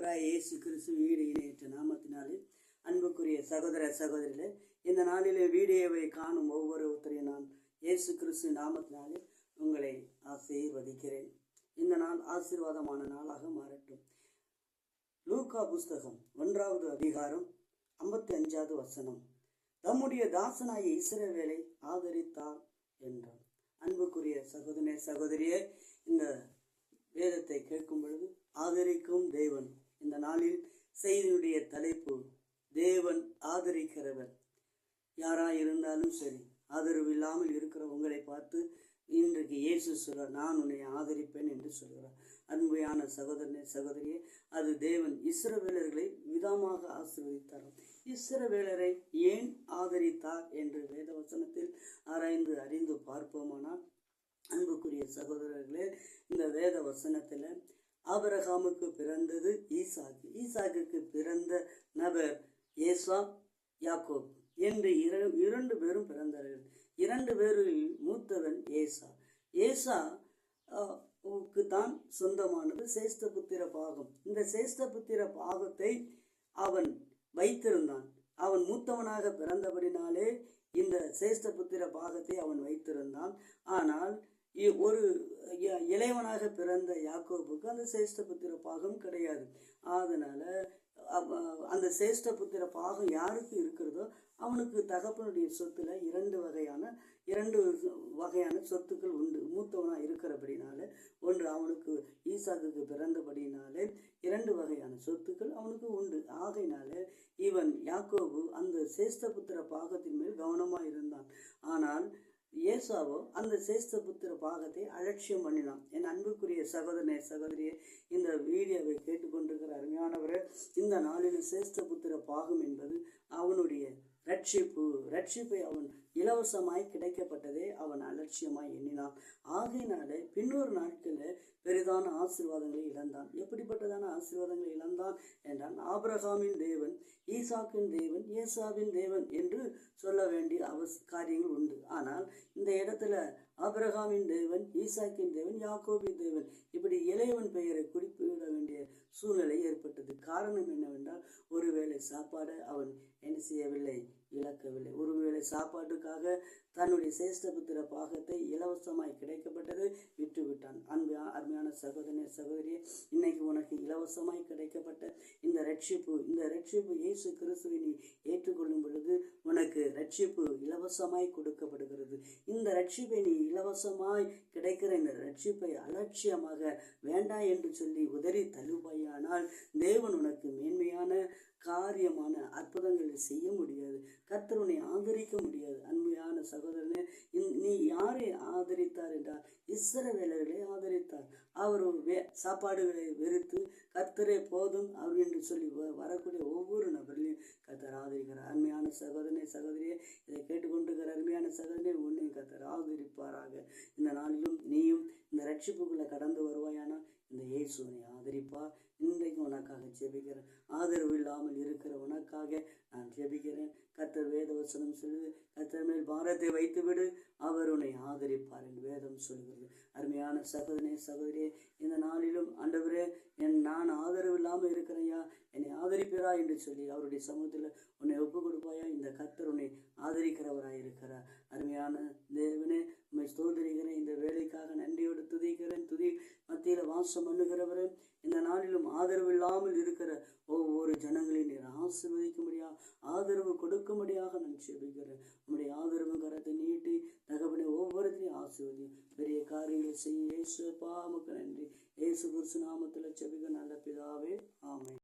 ஆண்டவராய் இயேசு கிறிஸ்து வீடு இணையற்ற நாமத்தினாலே அன்புக்குரிய சகோதர சகோதரிகளே, இந்த நாளிலே வீடியோவை காணும் ஒவ்வொருத்தரையும் நான் இயேசு கிறிஸ்து நாமத்தினாலே உங்களை ஆசீர்வதிக்கிறேன். இந்த நாள் ஆசீர்வாதமான நாளாக மாறட்டும். லூக்கா புஸ்தகம் 1வது அதிகாரம் 55வது வசனம். தம்முடைய தாசனாகிய இஸ்ரவேலை ஆதரித்தார் என்றார். அன்புக்குரிய சகோதரனே சகோதரியே, இந்த வேதத்தை கேட்கும் பொழுது ஆதரிக்கும் தேவன். இந்த நாளில் செய்தியுடைய தலைப்பு தேவன் ஆதரிக்கிறவர். யாராய் இருந்தாலும் சரி, ஆதரவு இல்லாமல் இருக்கிற உங்களை பார்த்து இன்றைக்கு இயேசு சொல்றார், நான் உன்னை ஆதரிப்பேன் என்று சொல்கிறார். அன்பையான சகோதரனே சகோதரியே, அது தேவன் இஸ்ரவேலர்களை விதமாக ஆசீர்வதித்தார். இஸ்ரவேலரை ஏன் ஆதரித்தார் என்று வேத வசனத்தில் ஆராய்ந்து அறிந்து பார்ப்போமானால், அன்புக்குரிய சகோதரர்களே, இந்த வேத வசனத்தில் ஆபிரகாமுக்கு பிறந்தது ஈசாக்கு, ஈசாக்குக்கு பிறந்த நபர் ஏசா, யாக்கோப் என்று இரண்டு பேரும் பிறந்தார்கள். இரண்டு பேரில் மூத்தவன் ஏசா. ஏசாவுக்கு தான் சொந்தமானது சேஷ்டபுத்திர பாகம். இந்த சேஷ்டபுத்திர பாகத்தை அவன் வைத்திருந்தான். அவன் மூத்தவனாக பிறந்தபடினாலே இந்த சேஷ்டபுத்திர பாகத்தை அவன் வைத்திருந்தான். ஆனால் ஒரு இளையவனாக பிறந்த யாக்கோபுக்கு அந்த சேஷ்டபுத்திர பாகம் கிடையாது. அதனால அந்த சேஷ்டபுத்திர பாகம் யாருக்கு இருக்கிறதோ அவனுக்கு தகப்பனுடைய சொத்துல இரண்டு வகையான சொத்துக்கள் உண்டு. மூத்தவனா இருக்கிறபடினால, ஒன்று அவனுக்கு ஈசாக்குக்கு பிறந்தபடினாலே 2 வகையான சொத்துக்கள் அவனுக்கு உண்டு. ஆகையினால இவன் யாக்கோபு அந்த சேஷ்டபுத்திர பாகத்தின் மேல் கவனமா இருந்தான். ஆனால் ஏசாவோ அந்த சேஷ்டபுத்திர பாகத்தை அலட்சியம் பண்ணினான். என் அன்புக்குரிய சகோதரனே சகோதரியே, இந்த வீடியோவை கேட்டுக்கொண்டிருக்கிற அருமையானவரே, இந்த நாளில் சேஷ்டபுத்திர பாகம் என்பது அவனுடைய ரட்சிப்பை அவன் இலவசமாய் கிடைக்கப்பட்டதே அவன் அலட்சியமாய் எண்ணினான். ஆகையினாலே பின்னொரு நாட்களில் பெரிதான ஆசீர்வாதங்களை இழந்தான். எப்படிப்பட்டதான ஆசீர்வாதங்களை இழந்தான் என்றால், ஆபிரகாமின் தேவன், ஈசாக்கின் தேவன், ஏசாவின் தேவன் என்று சொல்ல வேண்டிய காரியங்கள் உண்டு. ஆனால் இந்த இடத்துல ஆபிரகாமின் தேவன், ஈசாக்கின் தேவன், யாக்கோபின் தேவன், இப்படி இளையவன் பெயரை குறிப்பிட வேண்டிய சூழ்நிலை ஏற்பட்டது. காரணம் என்னவென்றால், ஒருவேளை சாப்பாடை அவன் என்ன செய்யவில்லை, இழக்கவில்லை. ஒருவேளை சாப்பாட்டுக்காக தன்னுடைய சேஷ்டபுத்திர பாகத்தை இலவசமாய் கிடைக்கப்பட்டது விட்டுவிட்டான். அருமையான சகோதரனே சகோதரியே, இன்னைக்கு உனக்கு இலவசமாய் கிடைக்கப்பட்ட இந்த ரட்சிப்பு இயேசு கிறிஸ்துவை நீ ஏற்றுக்கொள்ளும் பொழுது உனக்கு ரட்சிப்பு இலவசமாய் கொடுக்கப்படுகிறது. இந்த ரட்சிப்பை நீ இலவசமாய் கிடைக்கிற இந்த ரட்சிப்பை அலட்சியமாக வேண்டாம் என்று சொல்லி உதறி தள்ளுவாயானால் தேவன் உனக்கு மேன்மையான காரியமான அற்புதங்களை செய்ய முடியாது. கர்த்தர் உன்னை ஆதரிக்க முடியாது. அன்பையான சகோதரனே, நீ யாரை ஆதரித்தார் என்றால் இஸ்ரவேலர்களை ஆதரித்தார். அவர் சாப்பாடுகளை வெறுத்து கர்த்தரே போதும் அவர் என்று சொல்லி வரக்கூடிய ஒவ்வொரு நபர்களையும் கர்த்தர் ஆதரிக்கிறார். அருமையான சகோதரனே சகோதரியே, இதை கேட்டுக்கொண்டிருக்கிற அருமையான சகோதரனே, உன்னை கர்த்தர் ஆதரிப்பாராக. இந்த நாளிலும் நீயும் இந்த ரட்சிப்புக்குள்ள கடந்து வருவாயானால் இந்த இயேசுவை ஆதரிப்பார். இன்றைக்கு உனக்காக ஜெபிக்கிறேன். ஆதரவு இல்லாமல் இருக்கிற உனக்காக நான் ஜெபிக்கிறேன். கர்த்தர் வேத வசனம் சொல்லுது, கர்த்தர் மேல் பாரத்தை வைத்து விடு, அவர் உன்னை ஆதரிப்பார் என்று வேதம் சொல்கிறது. அருமையான சகோதரனே சகோதரியே, இந்த நாளிலும் ஆண்டவரே, நான் ஆதரவு இல்லாமல் இருக்கிறையா, என்னை ஆதரிப்பீரா என்று சொல்லி அவருடைய சமூகத்தில் உன்னை ஒப்பு கொடுப்பாயா. இந்த கர்த்தர் உன்னை ஆதரிக்கிறவராய் இருக்கிறார். அருமையான தேவனே, உண்மை ஸ்தோத்திரிக்கிறேன். இந்த வேலைக்காக நன்றியோடு துதிக்கிறேன். துதி மத்தியில் வாசம் பண்ணுகிறவரே, இந்த நாளிலும் ஆதரவு இல்லாமல் இருக்கிற ஒவ்வொரு ஜனங்களையும் நீர் ஆசீர்வதிக்கும்படியா, ஆதரவு கொடுக்கும்படியாக நான் ஜெபிக்கிறேன். உங்களுடைய ஆதரவு கரத்தை நீட்டி தகவனை ஒவ்வொருத்தையும் ஆசீர்வதி. பெரிய காரியங்களை செய்ய இயேசுப்பா, உமக்கு நன்றி. இயேசு கிறிஸ்து நாமத்தில் ஜெபிக்க நல்ல பிதாவே, ஆமென்.